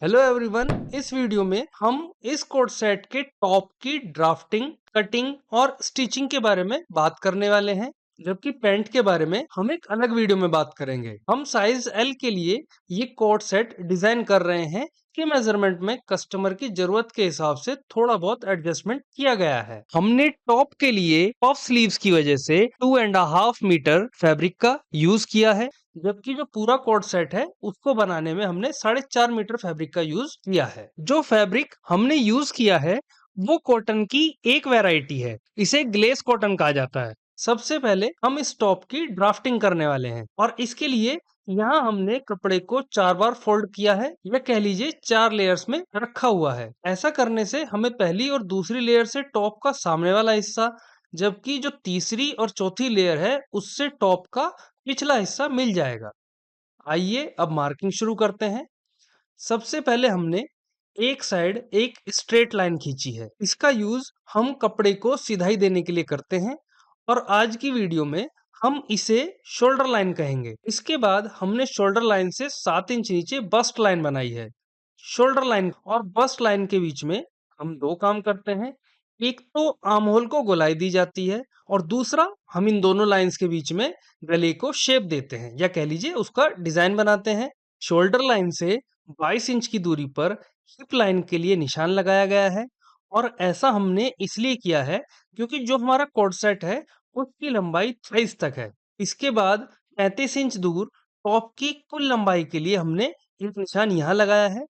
Hello everyone. इस video में हम इस कोट सेट के टॉप की ड्राफ्टिंग, कटिंग और स्टिचिंग के बारे में बात करने वाले हैं, जबकि पैंट के बारे में हम एक अलग वीडियो में बात करेंगे। हम साइज एल के लिए ये कोट सेट डिजाइन कर रहे हैं कि मेजरमेंट में कस्टमर की जरूरत के हिसाब से थोड़ा बहुत एडजस्टमेंट किया गया है। हमने टॉप के लिए पफ स्लीव्स की वजह से 2.5 मीटर फैब्रिक का यूज किया है, जबकि जो पूरा कोट सेट है उसको बनाने में हमने 4.5 मीटर फैब्रिक का यूज किया है। जो फैब्रिक हमने यूज किया है वो कॉटन की एक वैरायटी है, इसे ग्लेस कॉटन कहा जाता है। सबसे पहले हम इस टॉप की ड्राफ्टिंग करने वाले हैं और इसके लिए यहाँ हमने कपड़े को 4 बार फोल्ड किया है, या कह लीजिए 4 लेयर्स में रखा हुआ है। ऐसा करने से हमें पहली और दूसरी लेयर से टॉप का सामने वाला हिस्सा, जबकि जो तीसरी और चौथी लेयर है उससे टॉप का पिछला हिस्सा मिल जाएगा। आइए अब मार्किंग शुरू करते हैं। सबसे पहले हमने एक साइड एक स्ट्रेट लाइन खींची है। इसका यूज हम कपड़े को सिधाई देने के लिए करते हैं और आज की वीडियो में हम इसे शोल्डर लाइन कहेंगे। इसके बाद हमने शोल्डर लाइन से 7 इंच नीचे बस्ट लाइन बनाई है। शोल्डर लाइन और बस्ट लाइन के बीच में हम दो काम करते हैं। एक तो आर्म होल को गोलाई दी जाती है और दूसरा हम इन दोनों लाइंस के बीच में गले को शेप देते हैं, या कह लीजिए उसका डिजाइन बनाते हैं। शोल्डर लाइन से 22 इंच की दूरी पर हिप लाइन के लिए निशान लगाया गया है, और ऐसा हमने इसलिए किया है क्योंकि जो हमारा कोट सेट है उसकी लंबाई 23 तक है। इसके बाद 35 इंच दूर टॉप की कुल लंबाई के लिए हमने एक निशान यहाँ लगाया है।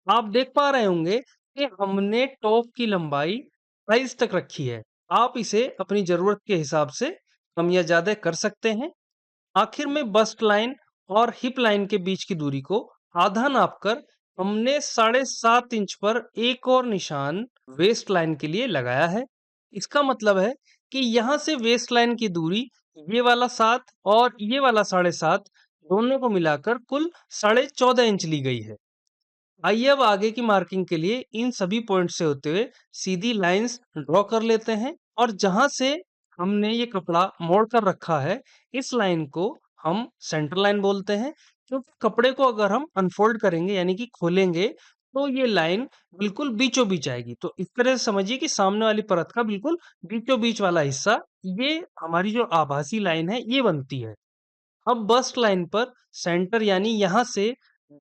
आप देख पा रहे होंगे कि हमने टॉप की लंबाई 22 तक रखी है। आप इसे अपनी जरूरत के हिसाब से कम या ज्यादा कर सकते हैं। आखिर में बस्ट लाइन और हिप लाइन के बीच की दूरी को आधा नापकर हमने 7.5 इंच पर एक और निशान वेस्ट लाइन के लिए लगाया है। इसका मतलब है कि यहाँ से वेस्ट लाइन की दूरी ये वाला 7 और ये वाला 7.5 दोनों को मिलाकर कुल 14.5 इंच ली गई है। आइए अब आगे की मार्किंग के लिए इन सभी पॉइंट से होते हुए सीधी लाइंस ड्रॉ कर लेते हैं, और जहां से हमने ये कपड़ा मोड़ कर रखा है इस लाइन को हम सेंटर लाइन बोलते हैं, क्योंकि कपड़े को अगर हम अनफोल्ड करेंगे यानी कि खोलेंगे तो ये लाइन बिल्कुल बीचों बीच आएगी। तो इस तरह से समझिए कि सामने वाली परत का बिल्कुल बीचों बीच वाला हिस्सा ये हमारी जो आभासी लाइन है ये बनती है। अब बस्ट लाइन पर सेंटर यानी यहाँ से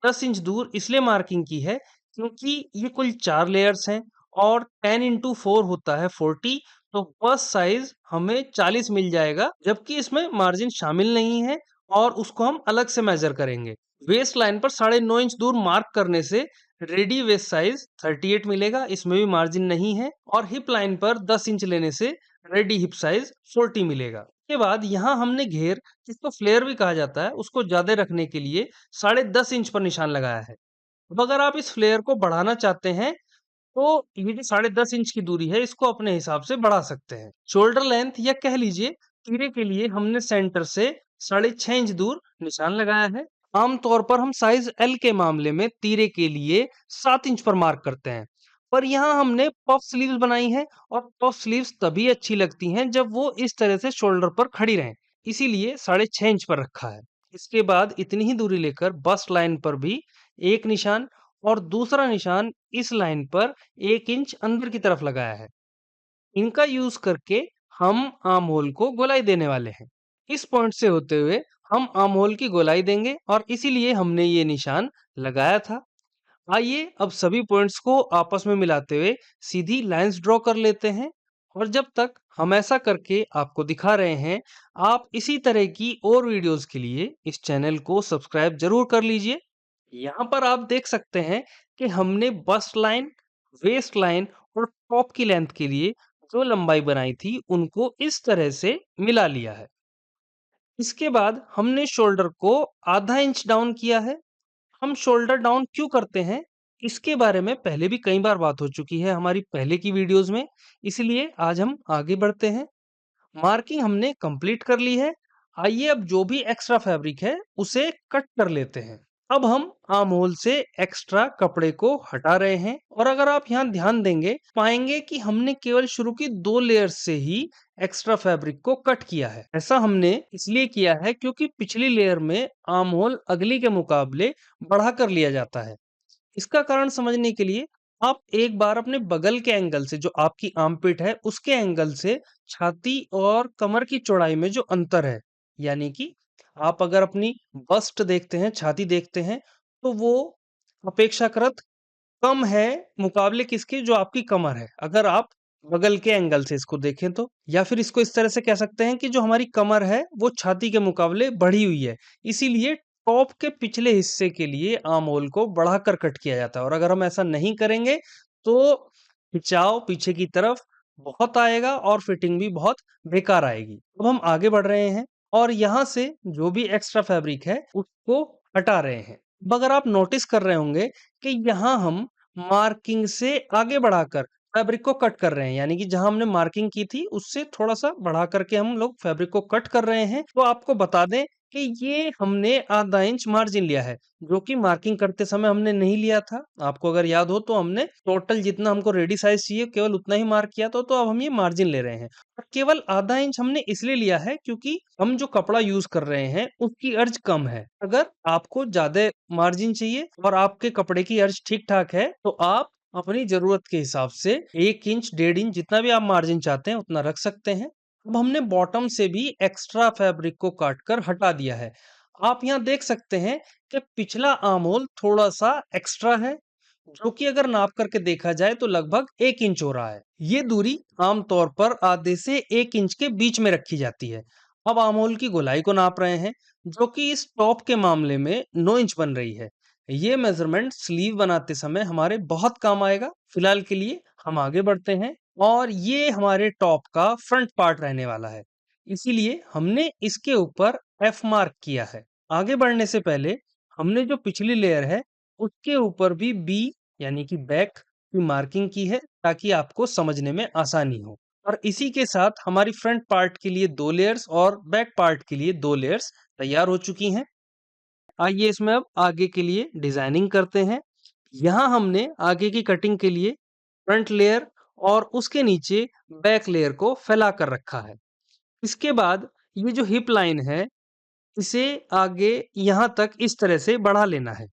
10 इंच दूर इसलिए मार्किंग की है क्योंकि ये कुल 4 लेयर्स हैं और 10 into 4 होता है 40। तो बस्ट साइज हमें 40 मिल जाएगा, जबकि इसमें मार्जिन शामिल नहीं है और उसको हम अलग से मेजर करेंगे। वेस्ट लाइन पर 9.5 इंच दूर मार्क करने से रेडी वेस्ट साइज 38 मिलेगा, इसमें भी मार्जिन नहीं है। और हिप लाइन पर 10 इंच लेने से रेडी हिप साइज 40 मिलेगा। के बाद यहाँ हमने घेर, जिसको फ्लेयर भी कहा जाता है, उसको ज्यादा रखने के लिए 10.5 इंच पर निशान लगाया है। अब अगर आप इस फ्लेयर को बढ़ाना चाहते हैं तो ये जो 10.5 इंच की दूरी है इसको अपने हिसाब से बढ़ा सकते हैं। शोल्डर लेंथ या कह लीजिए तीरे के लिए हमने सेंटर से 6.5 इंच दूर निशान लगाया है। आमतौर पर हम साइज एल के मामले में तीरे के लिए 7 इंच पर मार्क करते हैं, पर यहाँ हमने पफ स्लीव्स बनाई है और पफ स्लीव्स तभी अच्छी लगती हैं जब वो इस तरह से शोल्डर पर खड़ी रहें, इसीलिए 6.5 इंच पर रखा है। इसके बाद इतनी ही दूरी लेकर बस्ट लाइन पर भी एक निशान और दूसरा निशान इस लाइन पर 1 इंच अंदर की तरफ लगाया है। इनका यूज करके हम आर्म होल को गोलाई देने वाले हैं। इस पॉइंट से होते हुए हम आर्म होल की गोलाई देंगे और इसीलिए हमने ये निशान लगाया था। आइए अब सभी पॉइंट्स को आपस में मिलाते हुए सीधी लाइंस ड्रॉ कर लेते हैं, और जब तक हम ऐसा करके आपको दिखा रहे हैं, आप इसी तरह की और वीडियोस के लिए इस चैनल को सब्सक्राइब जरूर कर लीजिए। यहाँ पर आप देख सकते हैं कि हमने बस्ट लाइन, वेस्ट लाइन और टॉप की लेंथ के लिए जो लंबाई बनाई थी उनको इस तरह से मिला लिया है। इसके बाद हमने शोल्डर को आधा इंच डाउन किया है। हम शोल्डर डाउन क्यों करते हैं इसके बारे में पहले भी कई बार बात हो चुकी है हमारी पहले की वीडियोस में, इसलिए आज हम आगे बढ़ते हैं। मार्किंग हमने कंप्लीट कर ली है। आइए अब जो भी एक्स्ट्रा फैब्रिक है उसे कट कर लेते हैं। अब हम आर्म होल से एक्स्ट्रा कपड़े को हटा रहे हैं, और अगर आप यहाँ ध्यान देंगे पाएंगे कि हमने केवल शुरू की 2 लेयर से ही एक्स्ट्रा फैब्रिक को कट किया है। ऐसा हमने इसलिए किया है क्योंकि पिछली लेयर में आर्म होल अगली के मुकाबले बढ़ा कर लिया जाता है। इसका कारण समझने के लिए आप एक बार अपने बगल के एंगल से, जो आपकी आर्मपिट है उसके एंगल से छाती और कमर की चौड़ाई में जो अंतर है, यानी कि आप अगर अपनी बस्ट देखते हैं, छाती देखते हैं, तो वो अपेक्षाकृत कम है मुकाबले किसके, जो आपकी कमर है। अगर आप बगल के एंगल से इसको देखें तो, या फिर इसको इस तरह से कह सकते हैं कि जो हमारी कमर है वो छाती के मुकाबले बढ़ी हुई है। इसीलिए टॉप के पिछले हिस्से के लिए आर्म होल को बढ़ाकर कट किया जाता है, और अगर हम ऐसा नहीं करेंगे तो खिंचाव पीछे की तरफ बहुत आएगा और फिटिंग भी बहुत बेकार आएगी। अब हम आगे बढ़ रहे हैं और यहाँ से जो भी एक्स्ट्रा फैब्रिक है उसको हटा रहे हैं। अब अगर आप नोटिस कर रहे होंगे कि यहाँ हम मार्किंग से आगे बढ़ाकर फैब्रिक को कट कर रहे हैं, यानी कि जहां हमने मार्किंग की थी उससे थोड़ा सा बढ़ा करके हम लोग फैब्रिक को कट कर रहे हैं। तो आपको बता दें कि ये हमने आधा इंच मार्जिन लिया है, जो कि मार्किंग करते समय हमने नहीं लिया था। आपको अगर याद हो तो हमने टोटल जितना हमको रेडी साइज चाहिए केवल उतना ही मार्क किया था, तो अब हम ये मार्जिन ले रहे हैं। और केवल आधा इंच हमने इसलिए लिया है क्योंकि हम जो कपड़ा यूज कर रहे हैं उसकी अर्ज कम है। अगर आपको ज्यादा मार्जिन चाहिए और आपके कपड़े की अर्ज ठीक ठाक है तो आप अपनी जरूरत के हिसाब से 1 इंच 1.5 इंच जितना भी आप मार्जिन चाहते हैं उतना रख सकते हैं। अब हमने बॉटम से भी एक्स्ट्रा फैब्रिक को काट कर हटा दिया है। आप यहाँ देख सकते हैं कि पिछला आर्म होल थोड़ा सा एक्स्ट्रा है, जो कि अगर नाप करके देखा जाए तो लगभग 1 इंच हो रहा है। ये दूरी आमतौर पर आधे से 1 इंच के बीच में रखी जाती है। अब आर्म होल की गोलाई को नाप रहे हैं, जो कि इस टॉप के मामले में 9 इंच बन रही है। ये मेजरमेंट स्लीव बनाते समय हमारे बहुत काम आएगा। फिलहाल के लिए हम आगे बढ़ते हैं और ये हमारे टॉप का फ्रंट पार्ट रहने वाला है, इसीलिए हमने इसके ऊपर एफ मार्क किया है। आगे बढ़ने से पहले हमने जो पिछली लेयर है उसके ऊपर भी बी यानी कि बैक की मार्किंग की है, ताकि आपको समझने में आसानी हो। और इसी के साथ हमारी फ्रंट पार्ट के लिए 2 लेयर्स और बैक पार्ट के लिए 2 लेयर्स तैयार हो चुकी हैं। आइए इसमें अब आगे के लिए डिजाइनिंग करते हैं। यहाँ हमने आगे की कटिंग के लिए फ्रंट लेयर और उसके नीचे बैक लेयर को फैला कर रखा है। इसके बाद ये जो हिप लाइन है इसे आगे यहाँ तक इस तरह से बढ़ा लेना है।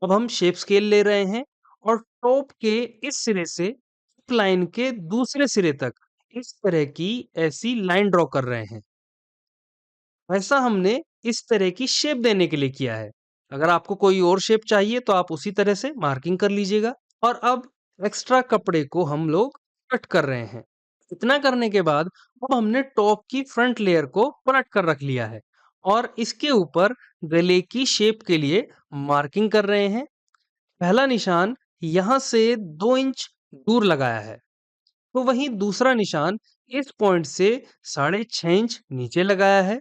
अब हम शेप स्केल ले रहे हैं और टॉप के इस सिरे से हिप लाइन के दूसरे सिरे तक इस तरह की ऐसी लाइन ड्रॉ कर रहे हैं। ऐसा हमने इस तरह की शेप देने के लिए किया है। अगर आपको कोई और शेप चाहिए तो आप उसी तरह से मार्किंग कर लीजिएगा। और अब एक्स्ट्रा कपड़े को हम लोग कट कर रहे हैं। इतना करने के बाद अब हमने टॉप की फ्रंट लेयर को पलट कर रख लिया है और इसके ऊपर गले की शेप के लिए मार्किंग कर रहे हैं। पहला निशान यहाँ से 2 इंच दूर लगाया है, तो वहीं दूसरा निशान इस पॉइंट से 6.5 इंच नीचे लगाया है।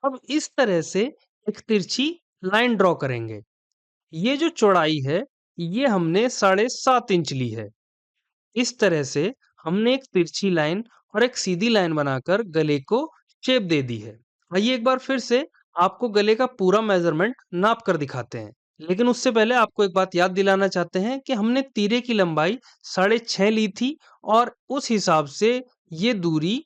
अब इस तरह से एक तिरछी लाइन ड्रॉ करेंगे। ये जो चौड़ाई है ये हमने 7.5 इंच ली है। इस तरह से हमने एक तिरछी लाइन और एक सीधी लाइन बनाकर गले को शेप दे दी है। आइए एक बार फिर से आपको गले का पूरा मेजरमेंट नाप कर दिखाते हैं। लेकिन उससे पहले आपको एक बात याद दिलाना चाहते हैं कि हमने तीरे की लंबाई 6.5 ली थी और उस हिसाब से ये दूरी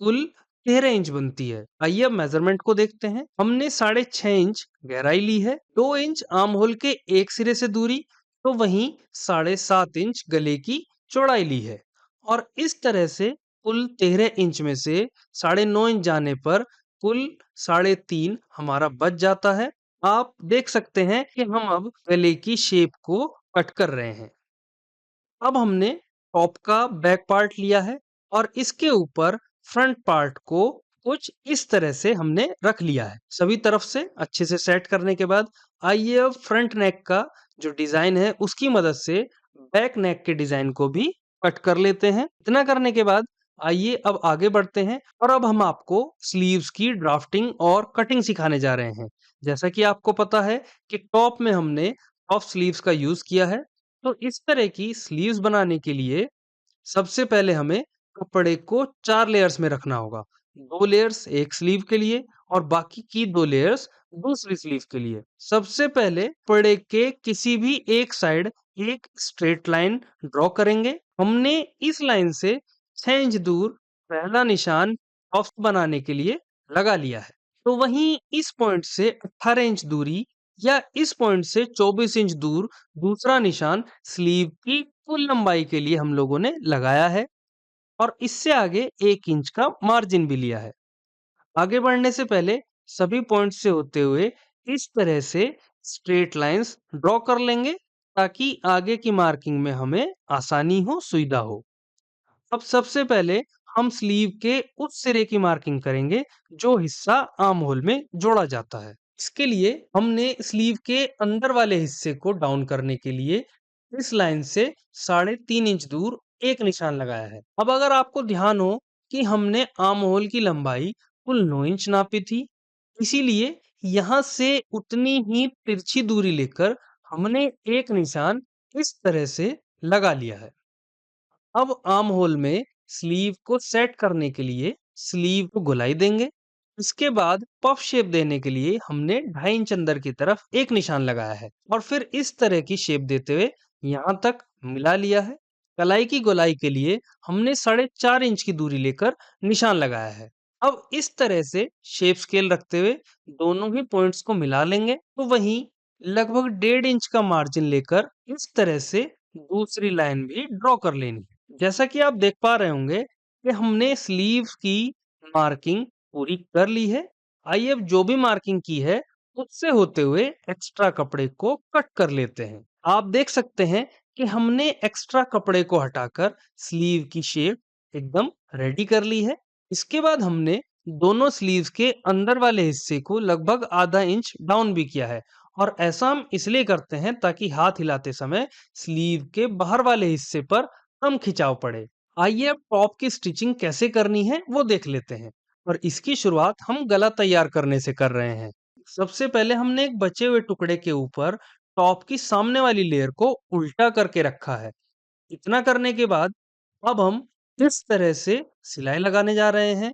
कुल 13 इंच बनती है। आइए अब मेजरमेंट को देखते हैं। हमने 6.5 इंच गहराई ली है, 2 इंच आर्म होल के एक सिरे से दूरी, तो वहीं 7.5 इंच गले की चौड़ाई ली है। और इस तरह से कुल 13 इंच में से 9.5 इंच जाने पर कुल 3.5 हमारा बच जाता है। आप देख सकते हैं कि हम अब गले की शेप को कट कर रहे हैं। अब हमने टॉप का बैक पार्ट लिया है और इसके ऊपर फ्रंट पार्ट को कुछ इस तरह से हमने रख लिया है। सभी तरफ से अच्छे से सेट करने के बाद आइए अब फ्रंट नेक का जो डिजाइन है उसकी मदद से बैक नेक के डिजाइन को भी कट कर लेते हैं। इतना करने के बाद आइए अब आगे बढ़ते हैं और अब हम आपको स्लीव्स की ड्राफ्टिंग और कटिंग सिखाने जा रहे हैं। जैसा कि आपको पता है कि टॉप में हमने पफ स्लीव्स का यूज किया है, तो इस तरह की स्लीव्स बनाने के लिए सबसे पहले हमें कपड़े को 4 लेयर्स में रखना होगा। 2 लेयर्स एक स्लीव के लिए और बाकी की 2 लेयर्स दूसरी स्लीव के लिए। सबसे पहले कपड़े के किसी भी एक साइड एक स्ट्रेट लाइन ड्रॉ करेंगे। हमने इस लाइन से 6 इंच दूर पहला निशान पफ बनाने के लिए लगा लिया है। तो वहीं इस पॉइंट से 18 इंच दूरी या इस पॉइंट से 24 इंच दूर दूसरा निशान स्लीव की कुल लंबाई के लिए हम लोगों ने लगाया है और इससे आगे 1 इंच का मार्जिन भी लिया है। आगे बढ़ने से पहले सभी पॉइंट से होते हुए इस तरह से स्ट्रेट लाइंस ड्रॉ कर लेंगे ताकि आगे की मार्किंग में हमें आसानी हो, सुविधा हो। अब सबसे पहले हम स्लीव के उस सिरे की मार्किंग करेंगे जो हिस्सा आर्म होल में जोड़ा जाता है। इसके लिए हमने स्लीव के अंदर वाले हिस्से को डाउन करने के लिए इस लाइन से 3.5 इंच दूर एक निशान लगाया है। अब अगर आपको ध्यान हो कि हमने आर्म होल की लंबाई कुल 9 इंच नापी थी, इसीलिए यहाँ से उतनी ही तिरछी दूरी लेकर हमने एक निशान इस तरह से लगा लिया है। अब आर्म होल में स्लीव को सेट करने के लिए स्लीव को गोलाई देंगे। इसके बाद पफ शेप देने के लिए हमने 2.5 इंच अंदर की तरफ एक निशान लगाया है और फिर इस तरह की शेप देते हुए यहाँ तक मिला लिया है। कलाई की गोलाई के लिए हमने 4.5 इंच की दूरी लेकर निशान लगाया है। अब इस तरह से शेप स्केल रखते हुए दोनों ही पॉइंट्स को मिला लेंगे। तो वहीं लगभग 1.5 इंच का मार्जिन लेकर इस तरह से दूसरी लाइन भी ड्रॉ कर लेनी है। जैसा कि आप देख पा रहे होंगे कि हमने स्लीव की मार्किंग पूरी कर ली है। आइए अब जो भी मार्किंग की है उससे होते हुए एक्स्ट्रा कपड़े को कट कर लेते हैं। आप देख सकते हैं कि हमने एक्स्ट्रा कपड़े को हटाकर स्लीव की शेप एकदम रेडी कर ली है। इसके बाद हमने दोनों स्लीव्स के अंदर वाले हिस्से को लगभग आधा इंच डाउन भी किया है और ऐसा हम इसलिए करते हैं ताकि हाथ हिलाते समय स्लीव के बाहर वाले हिस्से पर कम खिंचाव पड़े। आइए अब टॉप की स्टिचिंग कैसे करनी है वो देख लेते हैं और इसकी शुरुआत हम गला तैयार करने से कर रहे हैं। सबसे पहले हमने एक बचे हुए टुकड़े के ऊपर टॉप की सामने वाली लेयर को उल्टा करके रखा है। इतना करने के बाद अब हम इस तरह से सिलाई लगाने जा रहे हैं।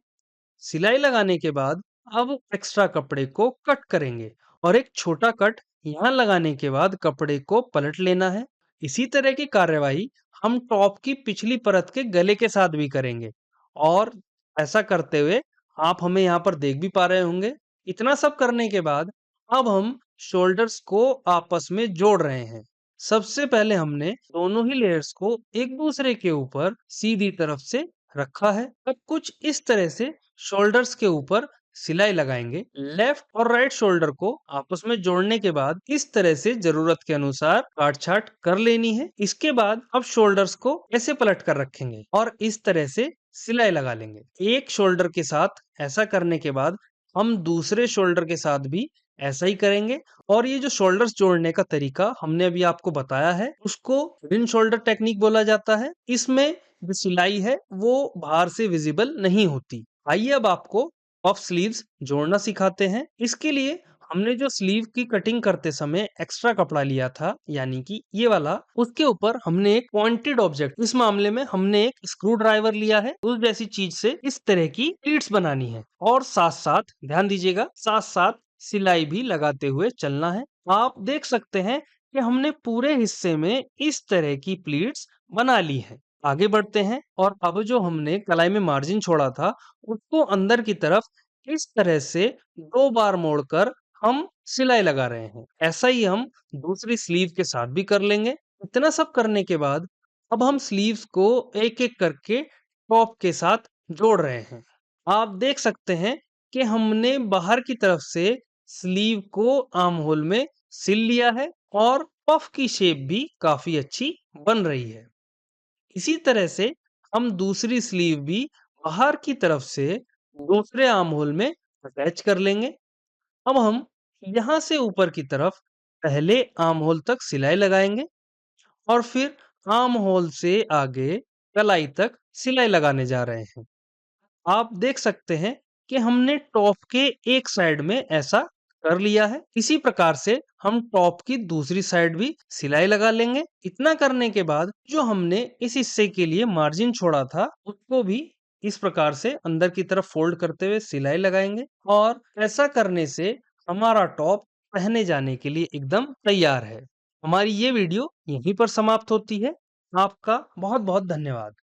सिलाई लगाने के बाद अब एक्स्ट्रा कपड़े को कट करेंगे और एक छोटा कट यहाँ लगाने के बाद कपड़े को पलट लेना है। इसी तरह की कार्यवाही हम टॉप की पिछली परत के गले के साथ भी करेंगे और ऐसा करते हुए आप हमें यहाँ पर देख भी पा रहे होंगे। इतना सब करने के बाद अब हम शोल्डर्स को आपस में जोड़ रहे हैं। सबसे पहले हमने दोनों ही लेयर्स को एक दूसरे के ऊपर सीधी तरफ से रखा है। अब कुछ इस तरह से शोल्डर्स के ऊपर सिलाई लगाएंगे। लेफ्ट और राइट शोल्डर को आपस में जोड़ने के बाद इस तरह से जरूरत के अनुसार काट छाट कर लेनी है। इसके बाद अब शोल्डर्स को ऐसे पलट कर रखेंगे और इस तरह से सिलाई लगा लेंगे। एक शोल्डर के साथ ऐसा करने के बाद हम दूसरे शोल्डर के साथ भी ऐसा ही करेंगे और ये जो शोल्डर्स जोड़ने का तरीका हमने अभी आपको बताया है उसको रिन शोल्डर टेक्निक बोला जाता है। इसमें जो सिलाई है वो बाहर से विजिबल नहीं होती। आइए अब आपको पफ स्लीव्स जोड़ना सिखाते हैं। इसके लिए हमने जो स्लीव की कटिंग करते समय एक्स्ट्रा कपड़ा लिया था यानी कि ये वाला, उसके ऊपर हमने एक पॉइंटेड ऑब्जेक्ट, इस मामले में हमने एक स्क्रू ड्राइवर लिया है, उस जैसी चीज से इस तरह की प्लीट्स बनानी है और साथ साथ ध्यान दीजिएगा साथ साथ सिलाई भी लगाते हुए चलना है। आप देख सकते हैं कि हमने पूरे हिस्से में इस तरह की प्लीट्स बना ली है। आगे बढ़ते हैं और अब जो हमने कलाई में मार्जिन छोड़ा था उसको अंदर की तरफ इस तरह से 2 बार मोड़कर हम सिलाई लगा रहे हैं। ऐसा ही हम दूसरी स्लीव के साथ भी कर लेंगे। इतना सब करने के बाद अब हम स्लीव्स को एक-एक करके टॉप के साथ जोड़ रहे हैं। आप देख सकते हैं कि हमने बाहर की तरफ से स्लीव को आर्म होल में सिल लिया है और पफ की शेप भी काफी अच्छी बन रही है। इसी तरह से हम दूसरी स्लीव भी बाहर की तरफ से दूसरे आर्म होल में अटैच कर लेंगे। अब हम यहाँ से ऊपर की तरफ पहले आर्म होल तक सिलाई लगाएंगे और फिर आर्म होल से आगे कलाई तक सिलाई लगाने जा रहे हैं। आप देख सकते हैं कि हमने टॉप के एक साइड में ऐसा कर लिया है। इसी प्रकार से हम टॉप की दूसरी साइड भी सिलाई लगा लेंगे। इतना करने के बाद जो हमने इस हिस्से के लिए मार्जिन छोड़ा था उसको भी इस प्रकार से अंदर की तरफ फोल्ड करते हुए सिलाई लगाएंगे और ऐसा करने से हमारा टॉप पहने जाने के लिए एकदम तैयार है। हमारी ये वीडियो यहीं पर समाप्त होती है। आपका बहुत बहुत धन्यवाद।